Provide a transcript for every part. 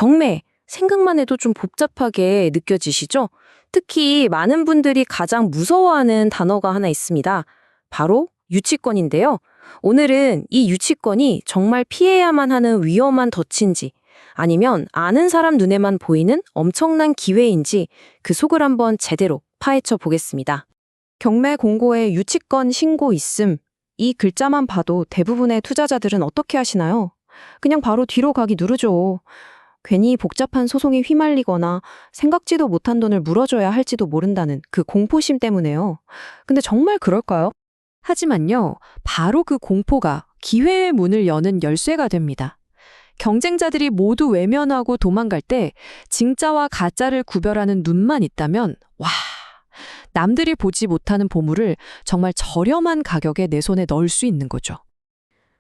경매, 생각만 해도 좀 복잡하게 느껴지시죠? 특히 많은 분들이 가장 무서워하는 단어가 하나 있습니다. 바로 유치권인데요. 오늘은 이 유치권이 정말 피해야만 하는 위험한 덫인지 아니면 아는 사람 눈에만 보이는 엄청난 기회인지 그 속을 한번 제대로 파헤쳐 보겠습니다. 경매 공고에 유치권 신고 있음. 이 글자만 봐도 대부분의 투자자들은 어떻게 하시나요? 그냥 바로 뒤로 가기 누르죠. 괜히 복잡한 소송에 휘말리거나 생각지도 못한 돈을 물어줘야 할지도 모른다는 그 공포심 때문에요. 근데 정말 그럴까요? 하지만요, 바로 그 공포가 기회의 문을 여는 열쇠가 됩니다. 경쟁자들이 모두 외면하고 도망갈 때 진짜와 가짜를 구별하는 눈만 있다면, 와, 남들이 보지 못하는 보물을 정말 저렴한 가격에 내 손에 넣을 수 있는 거죠.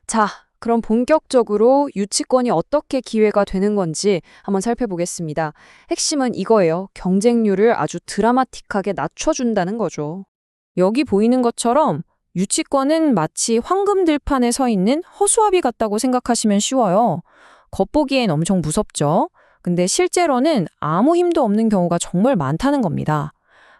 자, 그럼 본격적으로 유치권이 어떻게 기회가 되는 건지 한번 살펴보겠습니다. 핵심은 이거예요. 경쟁률을 아주 드라마틱하게 낮춰준다는 거죠. 여기 보이는 것처럼 유치권은 마치 황금 들판에 서 있는 허수아비 같다고 생각하시면 쉬워요. 겉보기엔 엄청 무섭죠. 근데 실제로는 아무 힘도 없는 경우가 정말 많다는 겁니다.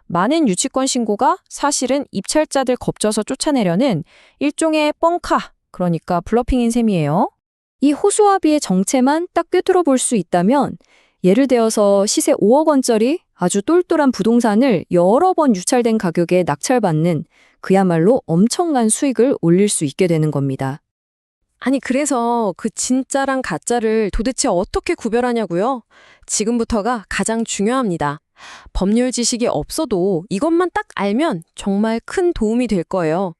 많은 유치권 신고가 사실은 입찰자들 겁져서 쫓아내려는 일종의 뻥카, 그러니까 블러핑인 셈이에요. 이 호수아비의 정체만 딱 꿰뚫어 볼 수 있다면 예를 들어서 시세 5억 원짜리 아주 똘똘한 부동산을 여러 번 유찰된 가격에 낙찰받는 그야말로 엄청난 수익을 올릴 수 있게 되는 겁니다. 아니 그래서 그 진짜랑 가짜를 도대체 어떻게 구별하냐고요? 지금부터가 가장 중요합니다. 법률 지식이 없어도 이것만 딱 알면 정말 큰 도움이 될 거예요.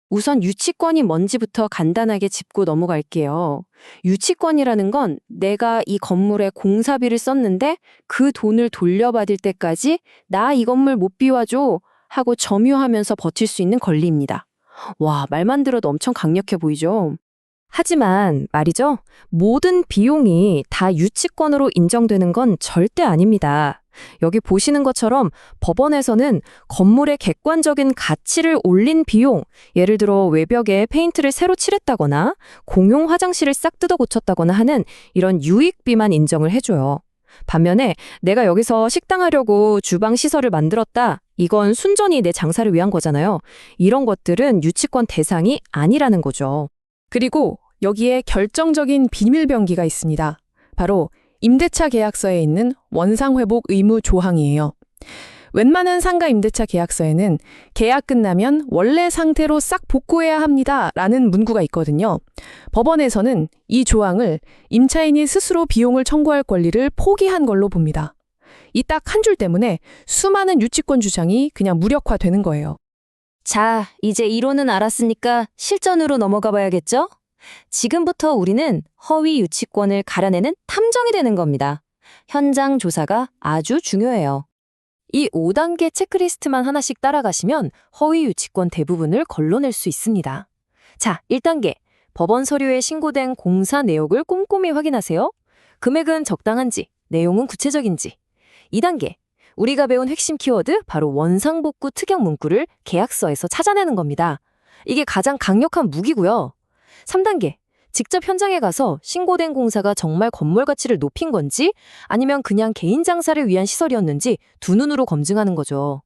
우선 유치권이 뭔지부터 간단하게 짚고 넘어갈게요. 유치권이라는 건 내가 이 건물에 공사비를 썼는데 그 돈을 돌려받을 때까지 나 이 건물 못 비워줘 하고 점유하면서 버틸 수 있는 권리입니다. 와, 말만 들어도 엄청 강력해 보이죠? 하지만 말이죠. 모든 비용이 다 유치권으로 인정되는 건 절대 아닙니다. 여기 보시는 것처럼 법원에서는 건물의 객관적인 가치를 올린 비용, 예를 들어 외벽에 페인트를 새로 칠했다거나 공용 화장실을 싹 뜯어 고쳤다거나 하는 이런 유익비만 인정을 해줘요. 반면에 내가 여기서 식당 하려고 주방 시설을 만들었다. 이건 순전히 내 장사를 위한 거잖아요. 이런 것들은 유치권 대상이 아니라는 거죠. 그리고 여기에 결정적인 비밀병기가 있습니다. 바로 임대차 계약서에 있는 원상회복 의무 조항이에요. 웬만한 상가 임대차 계약서에는 계약 끝나면 원래 상태로 싹 복구해야 합니다. 라는 문구가 있거든요. 법원에서는 이 조항을 임차인이 스스로 비용을 청구할 권리를 포기한 걸로 봅니다. 이 딱 한 줄 때문에 수많은 유치권 주장이 그냥 무력화되는 거예요. 자, 이제 이론은 알았으니까 실전으로 넘어가 봐야겠죠? 지금부터 우리는 허위 유치권을 가려내는 탐정이 되는 겁니다. 현장 조사가 아주 중요해요. 이 5단계 체크리스트만 하나씩 따라가시면 허위 유치권 대부분을 걸러낼 수 있습니다. 자, 1단계. 법원 서류에 신고된 공사 내역을 꼼꼼히 확인하세요. 금액은 적당한지, 내용은 구체적인지. 2단계. 우리가 배운 핵심 키워드, 바로 원상복구 특약 문구를 계약서에서 찾아내는 겁니다. 이게 가장 강력한 무기고요. 3단계. 직접 현장에 가서 신고된 공사가 정말 건물 가치를 높인 건지 아니면 그냥 개인 장사를 위한 시설이었는지 두 눈으로 검증하는 거죠.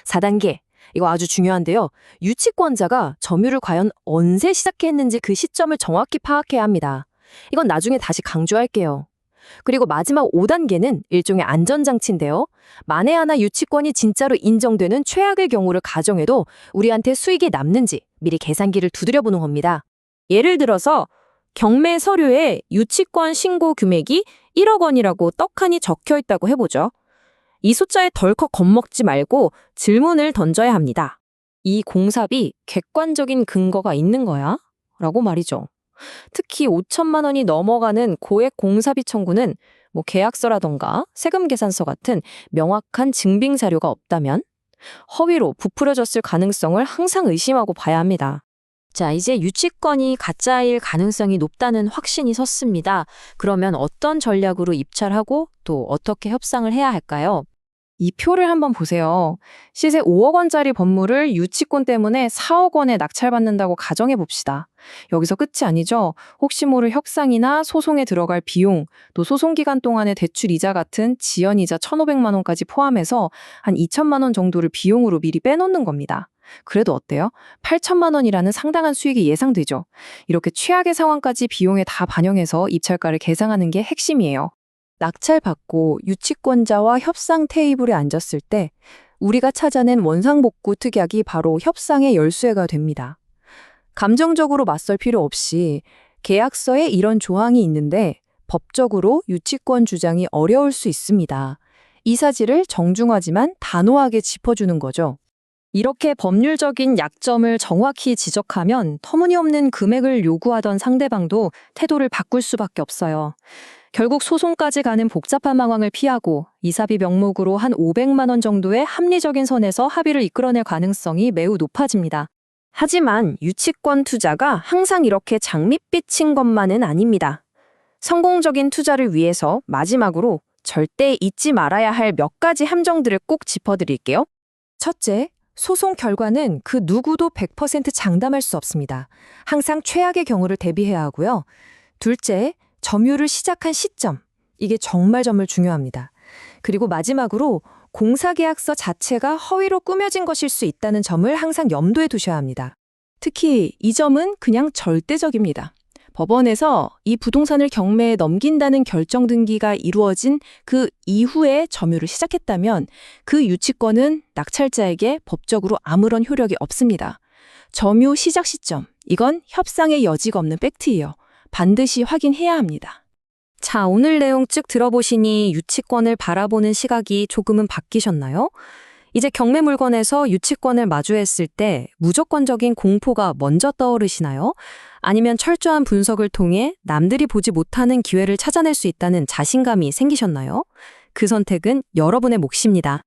4단계. 이거 아주 중요한데요. 유치권자가 점유를 과연 언제 시작했는지 그 시점을 정확히 파악해야 합니다. 이건 나중에 다시 강조할게요. 그리고 마지막 5단계는 일종의 안전장치인데요. 만에 하나 유치권이 진짜로 인정되는 최악의 경우를 가정해도 우리한테 수익이 남는지 미리 계산기를 두드려보는 겁니다. 예를 들어서 경매 서류에 유치권 신고 금액이 1억 원이라고 떡하니 적혀 있다고 해보죠. 이 숫자에 덜컥 겁먹지 말고 질문을 던져야 합니다. 이 공사비 객관적인 근거가 있는 거야? 라고 말이죠. 특히 5천만 원이 넘어가는 고액 공사비 청구는 계약서라던가 세금 계산서 같은 명확한 증빙 자료가 없다면 허위로 부풀려졌을 가능성을 항상 의심하고 봐야 합니다. 자, 이제 유치권이 가짜일 가능성이 높다는 확신이 섰습니다. 그러면 어떤 전략으로 입찰하고 또 어떻게 협상을 해야 할까요? 이 표를 한번 보세요. 시세 5억 원짜리 건물을 유치권 때문에 4억 원에 낙찰받는다고 가정해 봅시다. 여기서 끝이 아니죠. 혹시 모를 협상이나 소송에 들어갈 비용, 또 소송 기간 동안의 대출 이자 같은 지연이자 1,500만 원까지 포함해서 한 2천만 원 정도를 비용으로 미리 빼놓는 겁니다. 그래도 어때요? 8천만 원이라는 상당한 수익이 예상되죠. 이렇게 최악의 상황까지 비용에 다 반영해서 입찰가를 계상하는 게 핵심이에요. 낙찰받고 유치권자와 협상 테이블에 앉았을 때 우리가 찾아낸 원상복구 특약이 바로 협상의 열쇠가 됩니다. 감정적으로 맞설 필요 없이 계약서에 이런 조항이 있는데 법적으로 유치권 주장이 어려울 수 있습니다. 이 사실을 정중하지만 단호하게 짚어주는 거죠. 이렇게 법률적인 약점을 정확히 지적하면 터무니없는 금액을 요구하던 상대방도 태도를 바꿀 수밖에 없어요. 결국 소송까지 가는 복잡한 상황을 피하고 이사비 명목으로 한 500만 원 정도의 합리적인 선에서 합의를 이끌어낼 가능성이 매우 높아집니다. 하지만 유치권 투자가 항상 이렇게 장밋빛인 것만은 아닙니다. 성공적인 투자를 위해서 마지막으로 절대 잊지 말아야 할 몇 가지 함정들을 꼭 짚어드릴게요. 첫째, 소송 결과는 그 누구도 100% 장담할 수 없습니다. 항상 최악의 경우를 대비해야 하고요. 둘째, 점유를 시작한 시점. 이게 정말 중요합니다. 그리고 마지막으로 공사계약서 자체가 허위로 꾸며진 것일 수 있다는 점을 항상 염두에 두셔야 합니다. 특히 이 점은 그냥 절대적입니다. 법원에서 이 부동산을 경매에 넘긴다는 결정 등기가 이루어진 그 이후에 점유를 시작했다면 그 유치권은 낙찰자에게 법적으로 아무런 효력이 없습니다. 점유 시작 시점, 이건 협상의 여지가 없는 팩트예요. 반드시 확인해야 합니다. 자, 오늘 내용 쭉 들어보시니 유치권을 바라보는 시각이 조금은 바뀌셨나요? 이제 경매 물건에서 유치권을 마주했을 때 무조건적인 공포가 먼저 떠오르시나요? 아니면 철저한 분석을 통해 남들이 보지 못하는 기회를 찾아낼 수 있다는 자신감이 생기셨나요? 그 선택은 여러분의 몫입니다.